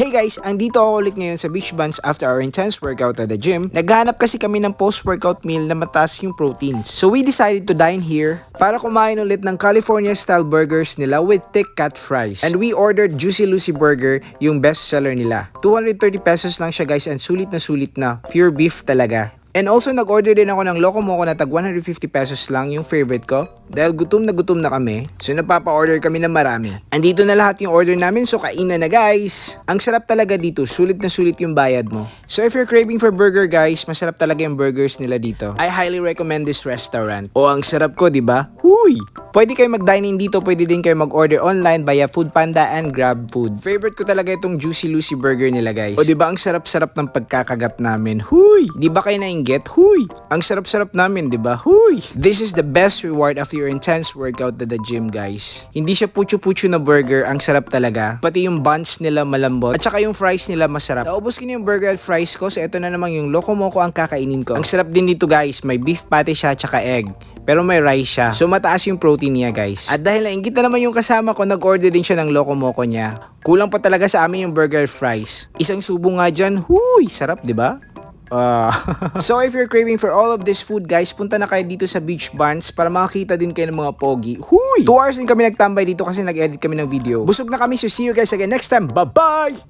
Hey guys, andito ako ulit ngayon sa Beach Buns after our intense workout at the gym. Naghahanap kasi kami ng post-workout meal na mataas yung proteins. So we decided to dine here para kumain ulit ng California style burgers nila with thick cut fries. And we ordered Juicy Lucy Burger, yung best seller nila. 230 pesos lang siya guys and sulit na. Pure beef talaga. And also nag-order din ako ng Loco Moco na tag 150 pesos lang, yung favorite ko. Dahil gutom na kami, so napapa-order kami ng marami. Andito na lahat yung order namin, so kainan na guys. Ang sarap talaga dito, sulit yung bayad mo. So if you're craving for burger guys, masarap talaga yung burgers nila dito. I highly recommend this restaurant. O ang sarap ko, di ba? Huy! Pwede kayo mag-dine in dito, pwede din kayo mag-order online via Foodpanda and GrabFood. Favorite ko talaga itong Juicy Lucy Burger nila guys. O di ba ang sarap-sarap ng pagkakagat namin? Huy! Di ba kayo nainggit? Huy! Ang sarap-sarap namin, di ba? Huy! This is the best reward after your intense workout at the gym guys. Hindi siya pucho-pucho na burger, ang sarap talaga. Pati yung buns nila malambot at saka yung fries nila masarap. Naubos ko na yung burger at fries ko, so ito na naman yung Loco Moco ang kakainin ko. Ang sarap din dito guys, may beef patty siya at saka egg. Pero may rice siya. So mataas yung protein niya guys. At dahil nainggit na naman yung kasama ko, nag-order din siya ng Loco Moco niya. Kulang pa talaga sa amin yung burger at fries. Isang subo nga dyan. Huy! Sarap, di ba? So if you're craving for all of this food guys, punta na kayo dito sa Beach Buns para makakita din kayo ng mga pogi. Huy! 2 hours din kami nagtambay dito kasi nag-edit kami ng video. Busog na kami, so see you guys again next time. Bye-bye!